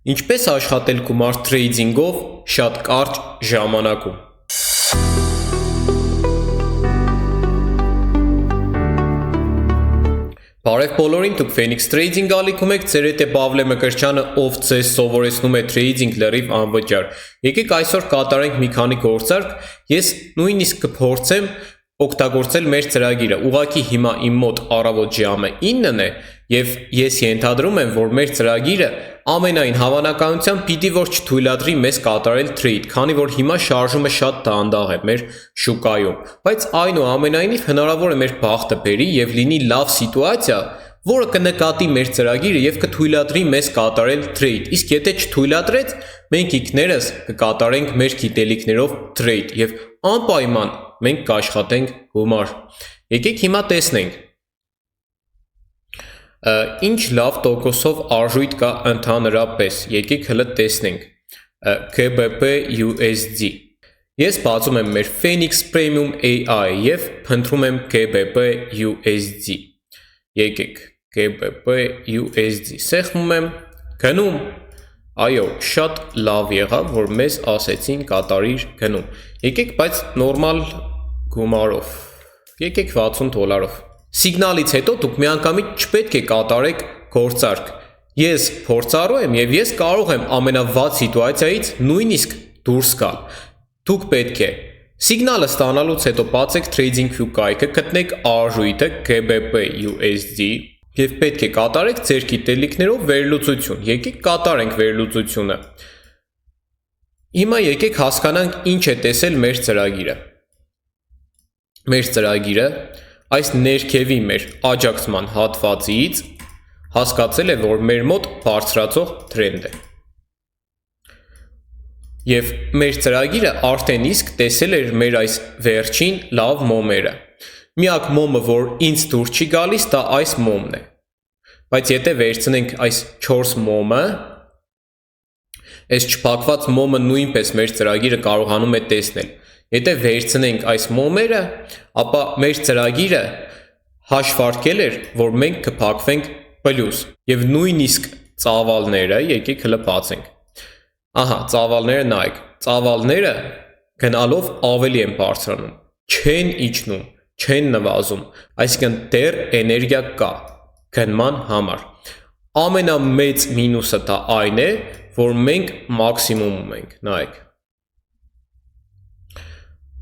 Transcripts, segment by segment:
Ինչպես աշխատել գումար թրեյդինգով շատ կարճ ժամանակում։ Բարև բոլորին, դուք Phoenix Trading ալիքում եք, ձեր հետ է Պավլե Մկրտչյանը, ով ձեզ սովորեցնում է trading լրիվ անվճար։ Եկեք այսօր կատարենք մի քանի գործարք, ես նույնիսկ կփորձեմ օգտագործել մեր ծրագիրը։ Ուղղակի հիմա իմ մոտ առավոտ ժամը 9-ն է, եւ ես ենթադրում եմ, որ մեր ծրագիրը ամենայն հավանականությամբ պիտի որ չթույլատրի մեզ կատարել trade, քանի որ հիմա շարժումը շատ դանդաղ է մեր շուկայում, բայց այնուամենայնիվ հնարավոր է մեր բախտը բերի եւ լինի լավ սիտուացիա, որը կնկատի մեր ծրագիրը եւ կթույլատրի մեզ կատարել trade, իսկ եթե չթույլատրեց, մենք ինքներս կկատարենք մեր գիտելիքներով trade եւ անպայման մենք կաշխատենք գումար։ Եկեք հիմա տեսնենք ինչ լավ տոկոսով արժույթ կա ընդհանրապես, եկեք հլը տեսնենք KBP USD։ Ես բացում եմ մեր Phoenix Premium AI եւ փնտրում եմ KBP USD։ Եկեք KBP USD սեղմում եմ, գնում։ Այո, շատ լավ եղավ, որ մեզ ասեցին կատարիր գնում։ Եկեք, բայց նորմալ գումարով։ Եկեք $60։ Սիգնալից հետո դուք միանգամից չպետք է կատարեք գործարք։ Ես փորձառու եմ եւ ես կարող եմ ամենավատ սիտուացիայից նույնիսկ դուրս գալ։ Դուք պետք է սիգնալը ստանալուց հետո բացեք TradingView կայքը, գտնեք արժույթը KBP USD եւ պետք է կատարեք ձեր գիտելիքներով վերլուծություն։ Եկեք կատարենք վերլուծությունը։ Հիմա եկեք հասկանանք ինչ է տեսել մեր ծրագիրը։ Մեր ծրագիրը այս ներքևի մեր աջակցման հատվածից հասկացել է, որ մեր մոտ բարձրացող թրենդ է։ Եվ մեր ծրագիրը արդեն իսկ տեսել էր մեր այս վերջին լավ մոմերը։ Միակ մոմը, որ ինձ դուր չի գալիս, դա այս մոմն է։ Բայց եթե վերցնենք այս 4 մոմը, այս չփակված մոմը նույնպես մեր ծրագիրը կարողանում է տեսնել։ Եթե վերցնենք այս մոմերը, ապա մեր ծրագիրը հաշվարկել էր, որ մենք կփակվենք պլյուս եւ նույնիսկ ծավալները, եկեք հլը բացենք։ Ահա, ծավալները նայեք։ Ծավալները գնալով ավելի են բարձրանում, չեն իջնում, չեն նվազում, այսինքն դեռ էներգիա կա գնման համար։ Ամենամեծ մինուսը դա այն է, որ մենք մաքսիմումում ենք, նայեք։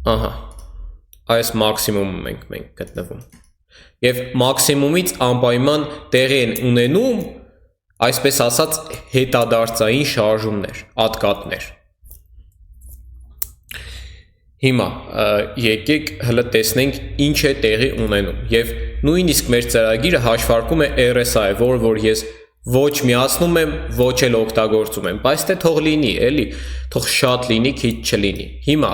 Ահա, այս մաքսիմումում ենք մենք գտնվում։ Եվ մաքսիմումից անպայման տեղի են ունենում, այսպես ասած, հետադարձային շարժումներ, ատկատներ։ Հիմա եկեք հլը տեսնենք ինչ է տեղի ունենում։ Եվ նույնիսկ մեր ծրագիրը հաշվարկում է RSI, որը որ ես ոչ միացնում եմ, ոչ էլ օգտագործում եմ, բայց թե թող լինի, էլի, թող շատ լինի, քիչ չլինի։ Հիմա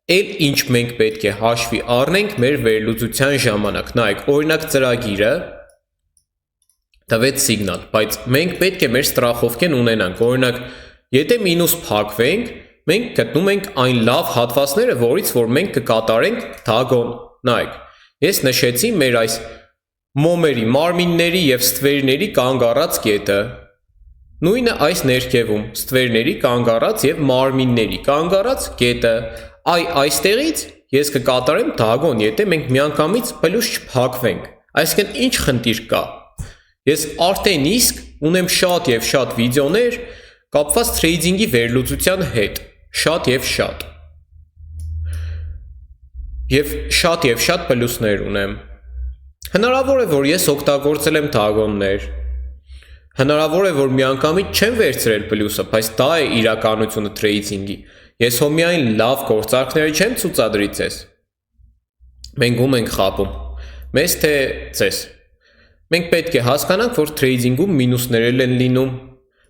Էլ ինչ մենք պետք է հաշվի առնենք մեր վերլուծության ժամանակ։ Նայեք, օրինակ ծրագիրը տվեց սիգնալ, բայց մենք պետք է մեր ստրախովքեն ունենանք։ Օրինակ, եթե մինուս փակվենք, մենք գտնում ենք այն լավ հատվածները, որից որ մենք կկատարենք թագոն։ Նայեք, ես նշեցի մեր այս մոմերի, մարմինների եւ ստվերների կանգ առած կետը։ Նույնը այս ներքևում, ստվերների կանգ առած եւ մարմինների կանգ առած կետը։ Այստեղից ես կկատարեմ դագոն, եթե մենք միանգամից պլյուս չփակվենք։ Այսինքն ինչ խնդիր կա։ Ես արդեն իսկ ունեմ շատ եւ շատ վիդեոներ կապված թրեյդինգի վերլուծության հետ, շատ եւ շատ։ Եվ շատ պլյուսներ ունեմ։ Հնարավոր է, որ ես օգտագործել եմ դագոններ։ Հնարավոր է, որ միանգամից չեմ վերցրել պլյուսը, բայց դա է իրականությունը թրեյդինգի։ Ես հո միայն լավ գործարքները չեմ ցուցադրի ձեզ։ Մենք ում ենք խապում։ Մեզ թե ձեզ։ Մենք պետք է հասկանանք, որ թրեյդինգում մինուսներ են լինում։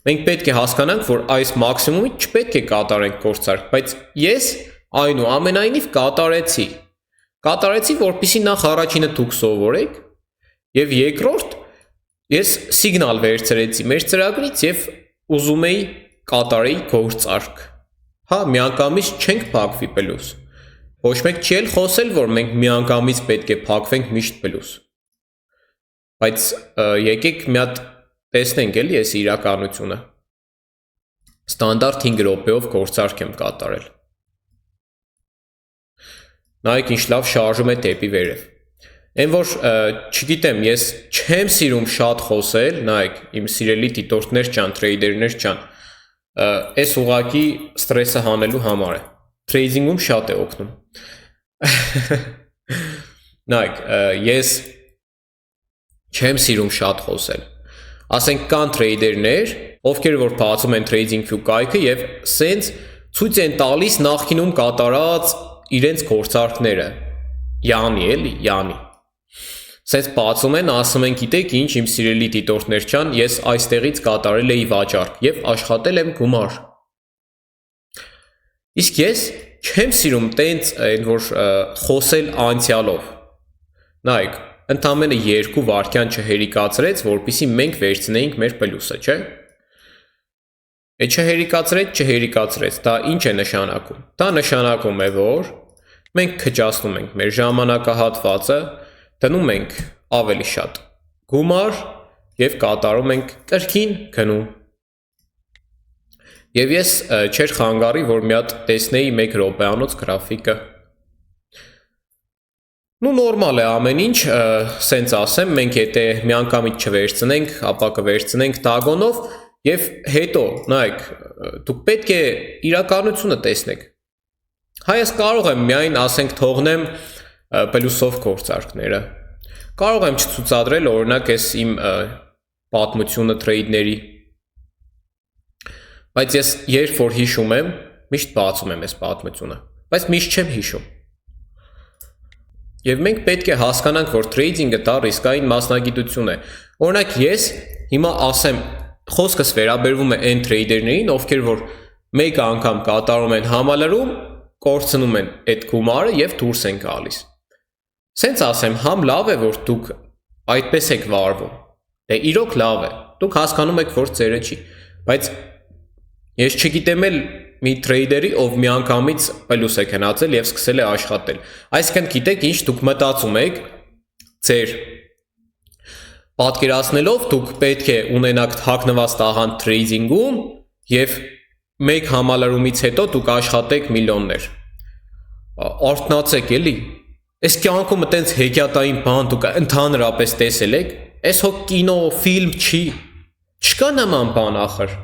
Մենք պետք է հասկանանք, որ այս մաքսիմումից չպետք է կատարենք գործարք, բայց ես այնուամենայնիվ կատարեցի։ Կատարեցի, որպեսզի նախ առաջինը դուք սովորեք, եւ երկրորդ ես սիգնալ վերցրեցի մեր ծրագրից եւ ուզում էի կատարեի գործարք։ Հա, միանգամից չենք փակվի պլյուս։ Ոչ մեկ չի էլ խոսել, որ մենք միանգամից պետք է փակվենք միշտ պլյուս։ Բայց եկեք մի հատ տեսնենք էլի այս իրականությունը։ Ստանդարտ 5 րոպեով գործարք եմ կատարել։ Նայեք ինչ լավ շարժում է դեպի վերև։ Այն որ չգիտեմ, ես չեմ սիրում շատ խոսել, նայեք, իմ սիրելի դիտորդներ ջան, տրեյդերներ ջան, այս ուղղակի ստրեսը հանելու համար է։ Տրեյդինգում շատ է օգնում։ Նայեք, ես չեմ սիրում շատ խոսել։ Ասենք կան տրեյդերներ, ովքեր որ բացում են TradingView կայքը եւ սենց ցույց են տալիս նախկինում կատարած իրենց գործարքները։ Յանի էլի, յանի։ Սենց բացում են, ասում են, գիտեք ինչ, իմ սիրելի դիտորդներ ջան, ես այստեղից կատարել էի վաճառք եւ աշխատել եմ գումար։ Իսկ ես չեմ սիրում տենց այն որ խոսել անցյալով։ Նայեք, ընդամենը 2 վայրկյան չհերիկացրեց, որպեսզի մենք վերցնեինք մեր պլյուսը, չէ՞։ Չհերիկացրեց, դա ինչ է նշանակում։ Դա նշանակում է, որ մենք քճացնում ենք մեր ժամանակահատվածը, դնում ենք ավելի շատ գումար եւ կատարում ենք կրկին գնում։ Եվ ես չէր խանգարի, որ մի հատ տեսնեի 1 րոպեանոց գրաֆիկը։ Նորմալ է ամեն ինչ, սենց ասեմ, մենք եթե միանգամից չվերցնենք, ապա կվերցնենք դագոնով եւ հետո, նայեք, դուք պետք է իրականությունը տեսնեք։ Հայ ես կարող եմ միայն, ասենք, թողնեմ պլյուսով գործարքները։ Կարող եմ չցուցադրել, օրինակ, այս իմ պատմությունը տրեյդների։ Բայց ես երբ որ հիշում եմ, միշտ բացում եմ այս պատմությունը, բայց միշտ չեմ հիշում։ Եվ մենք պետք է հասկանանք, որ տրեյդինգը դա ռիսկային մասնագիտություն է։ Օրինակ ես հիմա ասեմ, խոսքս վերաբերվում է այն տրեյդերներին, ովքեր որ մեկ անգամ կատարում են համալրում, կորցնում են այդ գումարը եւ դուրս են գալիս։ Սենց ասեմ, համ լավ է, որ դուք այդպես եք վարվում։ Դե իրոք լավ է։ Դուք հասկանում եք, որ ծերը չի, բայց ես չգիտեմ էլ մի տրեյդերի, ով միանգամից պլյուս է գնացել եւ սկսել է աշխատել։ Այսինքն գիտեք ինչ, դուք մտածում եք, ձեր պատկերացնելով դուք պետք է ունենաք թաքնված տաղանդ տրեյդինգում եւ մեկ համալրումից հետո դուք աշխատեք միլիոններ։ Արթնացեք էլի։ Այս կյանքում այտենց հեքիաթային բան դուք ընդհանրապես տեսել եք։ Այս հո կինո, ֆիլմ չի։ Չկա նման բան ախր։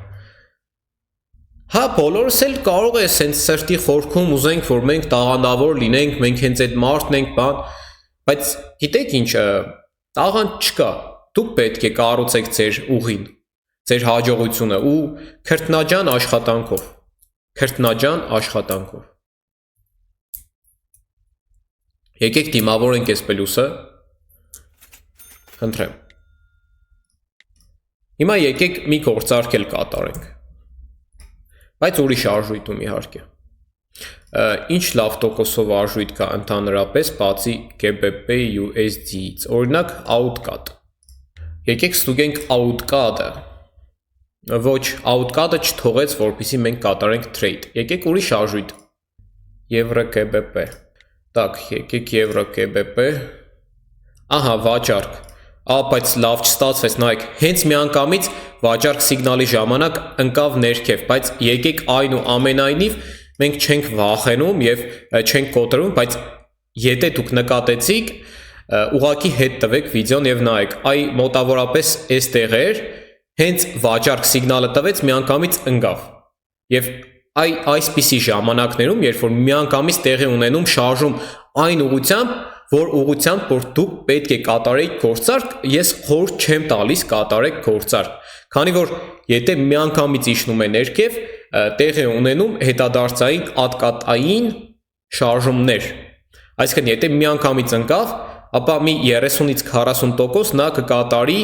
Հա, բոլորս էլ կարող է սենց սրտի խորքում ուզենք, որ մենք տաղանդավոր լինենք, մենք հենց այդ մարդն ենք, բան, բայց գիտեք ինչ, տաղանդ չկա։ Դուք պետք է կառուցեք ձեր ուղին, ձեր հաջողությունը ու քրտնաջան աշխատանքով։ Եկեք դիմավորենք այս պլյուսը։ Խնդրեմ։ Հիմա եկեք մի գործարք էլ կատարենք։ Բայց ուրիշ արժույթում իհարկե։ Ինչ լավ տոկոսով արժույթ կա ընդհանրապես բացի GBP USD-ից, օրինակ Outcad։ Եկեք ստուգենք Outcad-ը։ Ոչ, Outcad-ը չթողեց, որպեսզի մենք կատարենք trade։ Եկեք ուրիշ արժույթ։ Եվրո GBP։ Так, եկեք Եվրո GBP։ Ահա, վաճառք։ Բայց լավ չստացվեց, նայեք, հենց միանգամից վաճառք սիգնալի ժամանակ ընկավ ներքև, բայց եկեք այնուամենայնիվ մենք չենք վախենում եւ չենք կոտրվում, բայց եթե դուք նկատեցիք, ուղակի հետ տվեք վիդեոն եւ նայեք, այ մոտավորապես այստեղ էր, հենց վաճառք սիգնալը տվեց, միանգամից ընկավ։ Եվ այսպիսի ժամանակներում, երբ որ միանգամից տեղի ունենում շարժում այն ուղղությամբ, որ դուք պետք է կատարեիք գործարք, ես խորհուրդ չեմ տալիս կատարեք գործարք, քանի որ եթե միանգամից իջնում է ներքև, տեղի ունենում հետադարձային ատկատային շարժումներ։ Այսինքն, եթե միանգամից ընկավ, ապա մի 30-ից 40% նա կկատարի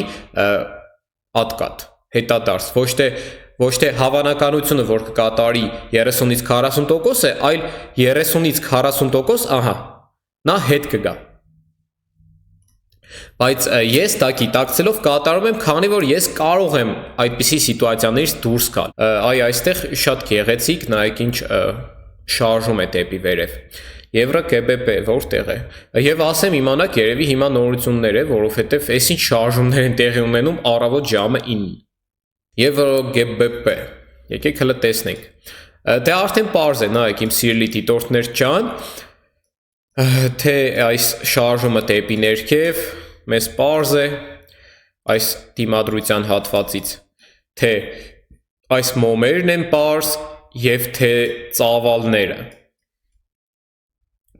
ատկատ, հետադարձ, ոչ թե հավանականությունը, որ կկատարի 30-ից 40% է, այլ 30-ից 40%, ահա, նա հետ կգա։ Բայց ես դա գիտակցելով կատարում եմ, քանի որ ես կարող եմ այդպիսի սիտուացիաներից դուրս գալ։ Այ այստեղ շատ գեղեցիկ, նայեք ինչ շարժում է դեպի վերև։ Եվրո GBP որտեղ է։ Եվ ասեմ իմանաք երևի հիմա նորություններ է, որովհետև այսինչ շարժումներ են տեղի ունենում առավոտ ժամը 9-ին։ Եվրո GBP։ Եկեք հələ տեսնենք։ Դե արդեն պարզ է, նայեք իմ սիրելի դիտորդներ ջան, թե այս շարժումը դեպի ներքև մեզ պարզ է այս դիմադրության հատվածից, թե այս մոմերն են պարզ և թե ծավալները։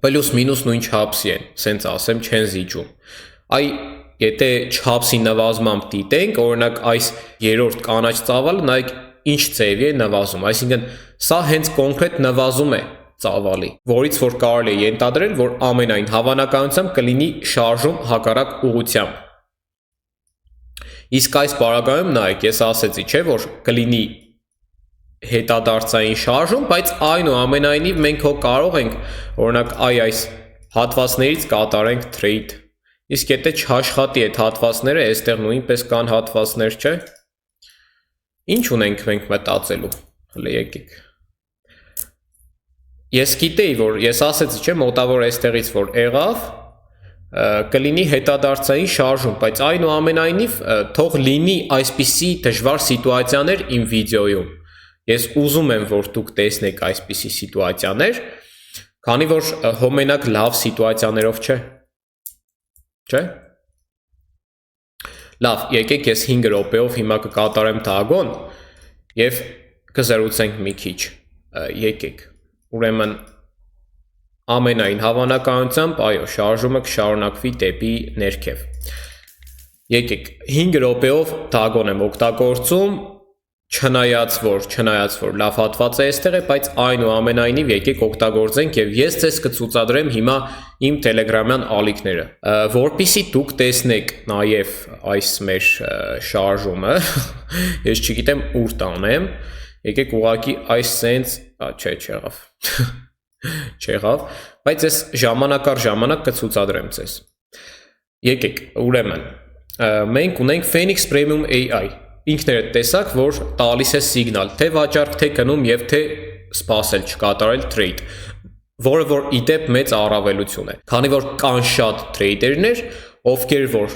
Պլյուս մինուս նույն չափսի են, սենց ասեմ, չեն զիջում։ Եթե չափսի նվազմամբ դիտենք, օրինակ այս երրորդ կանաչ ծավալը, նայեք ինչ ձևի է նվազում, այսինքն սա հենց կոնկրետ նվազում է ծավալի, որից որ կարելի է ենթադրել, որ ամենայն հավանականությամբ կլինի շարժում հակառակ ուղղությամբ։ Իսկ այս պարագայում նայեք, ես ասեցի, չէ, որ կլինի հետադարձային շարժում, բայց այնուամենայնիվ մենք կարող ենք, օրինակ այս հատվածներից կատարենք trade, իսկ եթե չաշխատի այդ հատվածները, այստեղ նույնպես կան հատվածներ, չէ։ Ինչ ունենք մենք մտածելու, հələ եկեք։ Ես գիտեի, որ ես ասեցի, չէ, մոտավոր այստեղից որ եղավ, կլինի հետադարձային շարժում, բայց այնուամենայնիվ թող լինի այսպիսի դժվար սիտուացիաներ իմ վիդեոյում։ Ես ուզում եմ, որ դուք տեսնեք այսպիսի սիտուացիաներ, քանի որ հոմենակ լավ սիտուացիաներով չէ։ Չէ։ Լավ, եկեք ես 5 րոպեով հիմա կկատարեմ թագոն և կզրուցենք մի քիչ, եկեք, ուրեմն ամենայն հավանականությամբ, այո, շարժումը կշարունակվի դեպի ներքև։ Եկեք, 5 րոպեով թագոն եմ օգտագործում, չնայած որ լավ հատված է այստեղ է, բայց այնուամենայնիվ եկեք օգտագործենք և ես ձեզ կցուցադրեմ հիմա իմ տելեգրամյան ալիքները, որպեսզի դուք տեսնեք նաև այս մեր շարժումը, ես չգիտեմ ուր տանեմ, եկեք ուղղակի այս սենց, չէ, չեղավ, բայց ես ժամանակ առ ժամանակ կցուցադրեմ ձեզ։ Եկեք, ուրեմն, մենք ունենք Phoenix Premium AI, ինքներդ տեսակ, որ տալիս է սիգնալ, թե վաճառք, թե գնում և թե սպասել չկատարել trade, որը որ իդեպ մեծ առավելություն է, քանի որ կան շատ թրեյդերներ, ովքեր որ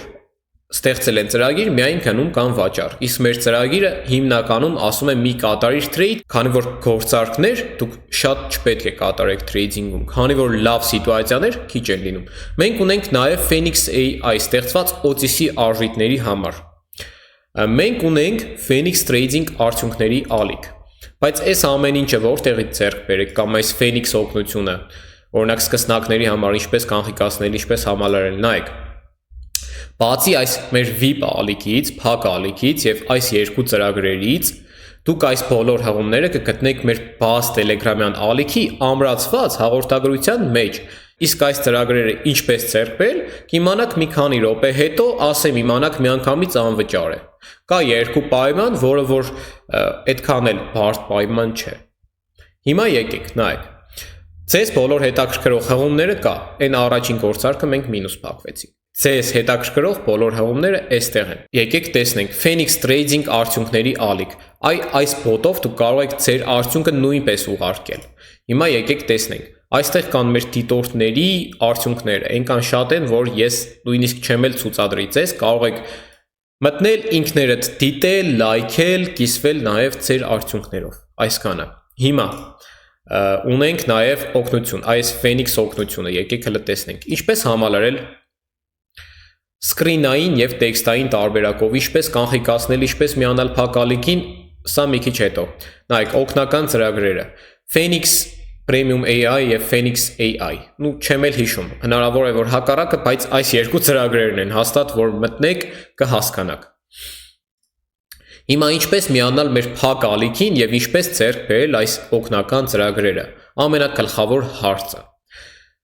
ստեղծել են ծրագիր, միայն գնում կան վաճառ, իսկ մեր ծրագիրը հիմնականում ասում է մի կատարիր trade, քանի որ գործարքներ դուք շատ չպետք է կատարեք trade-ում, քանի որ լավ սիտուացիաներ քիչ են լինում։ Մենք ունենք նաև Phoenix AI ստեղծված OTC արժույթների համար։ Մենք ունենք Phoenix Trading արդյունքների ալիք, բայց այս ամեն ինչը որտեղից ձեռք բերեք կամ այս Phoenix օգնությունը, օրինակ սկսնակների համար ինչպես կանխիկացնել, ինչպես համալրել, նայեք։ Բացի այս մեր VIP ալիքից, փակ ալիքից և այս երկու ծրագրերից, դուք այս բոլոր հղումները կգտնեք մեր բաց տելեգրամյան ալիքի ամրացված հաղորդագրության մեջ, իսկ այս ծրագրերը ինչպես ձեռք բերել, կիմանաք մի քանի րոպե հետո, ասեմ իմանաք միանգամից անվճար է։ Կա երկու պայման, որը որ այդքան էլ բարդ պայման չէ։ Հիմա եկեք, նայեք։ Ձեզ բոլոր հետաքրքրող հղումները կա, այն առաջին գործարքը մենք մինուս փակվեցինք։ Ձեզ հետաքրքրող բոլոր հղումները այստեղ են։ Եկեք տեսնենք Phoenix Trading արդյունքների ալիք։ Այս բոտով դուք կարող եք ձեր արդյունքը նույնպես ուղարկել։ Հիմա եկեք տեսնենք։ Այստեղ կան մեր դիտորդների արդյունքները, այնքան շատ են, որ ես նույնիսկ չեմ էլ ցուցադրի ձեզ, կարող եք մտնել ինքներդ դիտել, լայքել, կիսվել նաև ձեր արդյունքներով, այսքանը։ Հիմա ունենք նաև օգնություն, այս Phoenix օգնությունը, եկեք հələ տեսնենք, ինչպես համալրել սկրինային և տեքստային տարբերակով, ինչպես կանխիկացնել, ինչպես միանալ փակ ալիքին, սա մի քիչ հետո։ Նայեք, օգնական ծրագրերը, Phoenix Premium AI և Phoenix AI, չեմ էլ հիշում, հնարավոր է որ հակառակը, բայց այս երկու ծրագրերն են, հաստատ որ մտնեք կհասկանաք։ Հիմա ինչպես միանալ մեր փակ ալիքին և ինչպես ձեռք բերել այս օգնական ծրագրերը, ամենագլխավոր հարցը։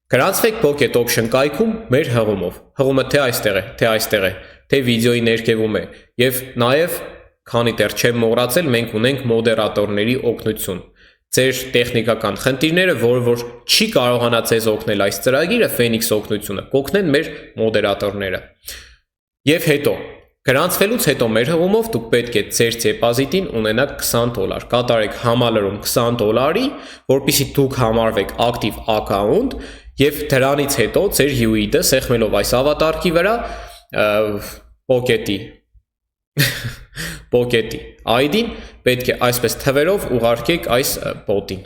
Գրանցվեք Pocket Option կայքում մեր հղումով, հղումը թե այստեղ է, թե վիդեոյի ներքևում է, և նաև, քանի դեռ չեմ մոռացել, մենք ունենք մոդերատորների օգնություն։ Ձեր տեխնիկական խնդիրները, որը որ չի կարողանա ձեզ օգնել այս ծրագիրը, Phoenix օգնությունը, կօգնեն մեր մոդերատորները։ Եվ հետո, գրանցվելուց հետո մեր հղումով դուք պետք է ձեր դեպոզիտին ունենաք $20, կատարեք համալրում $20-ի, որպեսզի դուք համարվեք ակտիվ account, և դրանից հետո ձեր UID-ը սեղմելով այս ավատարկի վրա, Pocket-ի Pocket-ի ID-ն պետք է այսպես թվերով ուղարկեք այս bot-ին։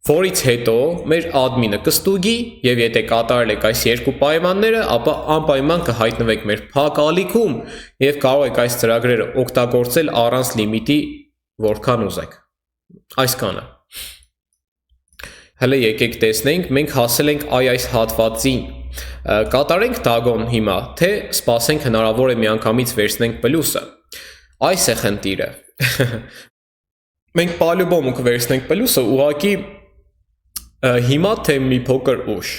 Որից հետո մեր admin-ը կստուգի եւ եթե կատարել եք այս երկու պայմանները, ապա անպայման կհայտնվեք մեր փակ ալիքում եւ կարող եք այս ծրագրերը օգտագործել առանց լիմիտի, որքան ուզեք։ Այսքանը։ Հələ եկեք տեսնենք, մենք հասել ենք այս հատվածին։ Կատարենք tag-on հիմա, թե սպասենք հնարավոր է միանգամից վերցնենք պլյուսը։ Այս է խնդիրը։ Մենք պալյուբոմ կվերցնենք պլյուսը, ուղղակի հիմա թե մի փոքր ուշ։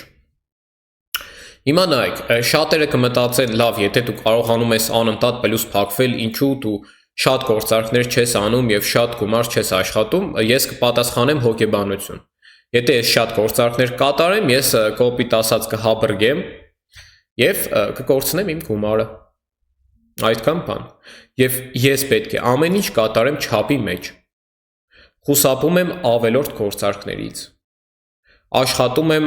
Հիմա նայեք, շատերը կմտածեն, լավ, եթե դու կարողանում ես անընդհատ պլյուս փակվել, ինչու դու շատ գործարքներ չես անում եւ շատ գումար չես աշխատում, ես կպատասխանեմ հոգեբանություն։ Եթե ես շատ գործարքներ կատարեմ, ես կոպիտ ասած կհաբրգեմ եւ կկորցնեմ իմ գումարը։ Այդքան բան։ Եվ ես պետք է ամեն ինչ կատարեմ չափի մեջ։ Խուսափում եմ ավելորդ գործարքներից։ Աշխատում եմ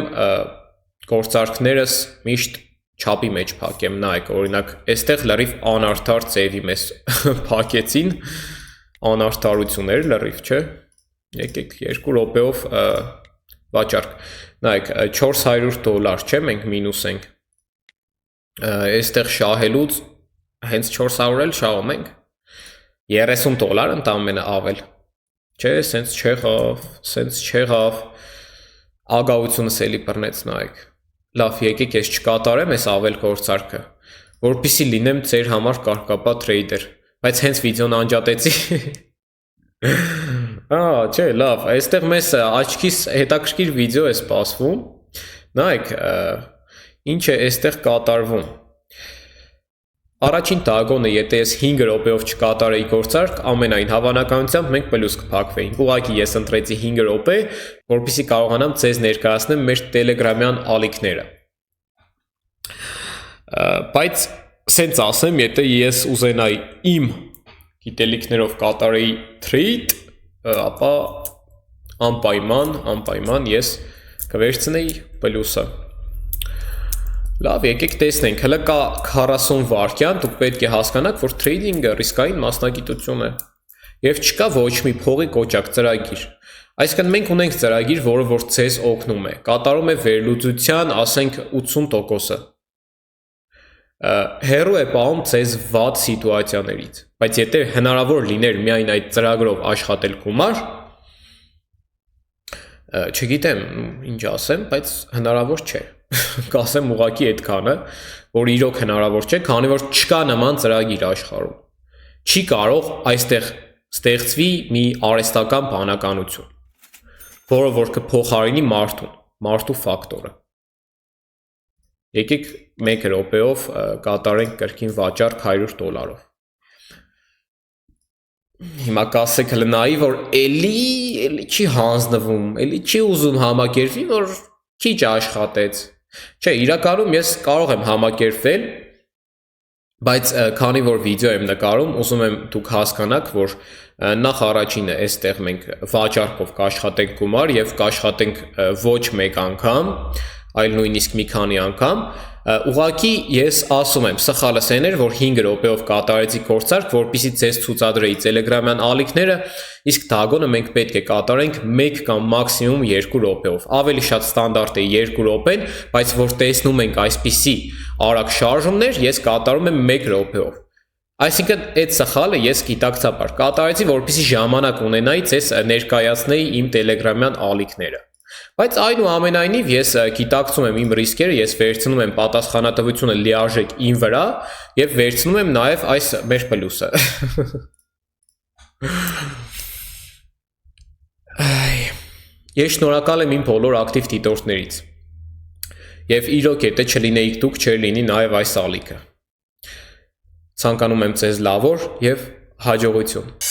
գործարքներս միշտ չափի մեջ փակեմ, նայեք, օրինակ, այստեղ լրիվ անարդար ծեվի մեզ փակեցին, անարդարություններ լրիվ, չէ։ Եկեք 2 րոպեով վաճառք։ Նայեք, $400, չէ, մենք մինուս ենք։ Այստեղ շահելուց հենց 400 էլ շահում ենք։ $30 ընդամենը ավել։ Չէ, սենց չեղավ։ Ագահությունս էլի բռնեց, նայեք։ Լավ, եկեք ես չկատարեմ այս ավել գործարքը, որպեսզի լինեմ ձեր համար կարգապահ տրեյդեր, բայց հենց վիդեոն անջատեցի։ Չէ, լավ, այստեղ մեզ աչքիս հետաքրքիր վիդեո է սպասվում։ Նայեք, ինչ է այստեղ կատարվում։ Առաջին tag-on-ը, եթե ես 5 րոպեով չկատարեի գործարք, ամենայն հավանականությամբ մենք պլյուս կփակվեինք։ Ուղղակի ես ընտրեցի 5 րոպե, որպեսզի կարողանամ ձեզ ներկայացնեմ մեր Telegram-յան ալիքները։ Բայց սենց ասեմ, եթե ես ուզենայի իմ գիտելիքներով կատարեի trade, ապա անպայման ես կվերցնեի պլյուսը։ Լավ, եկեք տեսնենք, հələ կա 40 վայրկյան, դուք պետք է հասկանաք, որ trading-ը ռիսկային մասնագիտություն է եւ չկա ոչ մի փողի կոճակ ծրագիր։ Այսինքն մենք ունենք ծրագիր, որը որ ցեզ օգնում է, կատարում է վերլուծության, ասենք 80%-ը։ Հերո է պահում ցեզ վատ սիտուացիաներից, բայց եթե հնարավոր լիներ միայն այդ ծրագրով աշխատել գումար, չգիտեմ ինչ ասեմ, բայց հնարավոր չէ։ Կասեմ ուղղակի այդքանը, որ իրոք հնարավոր չէ, քանի որ չկա նման ծրագիր աշխարհում։ Չի կարող այստեղ ստեղծվի մի արհեստական բանականություն, որը որ կփոխարինի մարդու ֆակտորը։ Եկեք 1 րոպեով կատարենք կրկին վաճառք $100-ով։ Հիմա կասեք հələ նայի, որ էլի չի հանձնվում, էլի չի ուզում համակերպվի, որ քիչ աշխատեց։ Չէ, իրականում ես կարող եմ համակերպվել, բայց քանի որ վիդեո եմ նկարում, ուզում եմ դուք հասկանաք, որ նախ առաջինը այստեղ մենք վաճառքով կաշխատենք գումար եւ կաշխատենք ոչ մեկ անգամ, այլ նույնիսկ մի քանի անգամ, ուղղակի ես ասում եմ, սխալս այն էր, որ 5 րոպեով կատարեցի գործարք, որպեսզի ձեզ ցուցադրեի Telegram-յան ալիքները, իսկ tag-on-ը մենք պետք է կատարենք 1 կամ մաքսիմում 2 րոպեով։ Ավելի շատ ստանդարտ է 2 րոպեն, բայց որ տեսնում ենք այսպիսի արագ շարժումներ, ես կատարում եմ 1 րոպեով։ Այսինքն այդ սխալը ես գիտակցաբար կատարեցի, որպեսզի ժամանակ ունենայի ձեզ ներկայացնեի իմ Telegram-յան ալիքները։ Բայց այնուամենայնիվ ես գիտակցում եմ իմ ռիսկերը, ես վերցնում եմ պատասխանատվությունը լիարժեք իմ վրա եւ վերցնում եմ նաեւ այս մեր պլյուսը։ Ես շնորհակալ եմ իմ բոլոր ակտիվ դիտորդներից։ Եվ իրոք եթե չլինեիք դուք, չէր լինի նաեւ այս ալիքը։ Ցանկանում եմ ձեզ լավ օր եւ հաջողություն։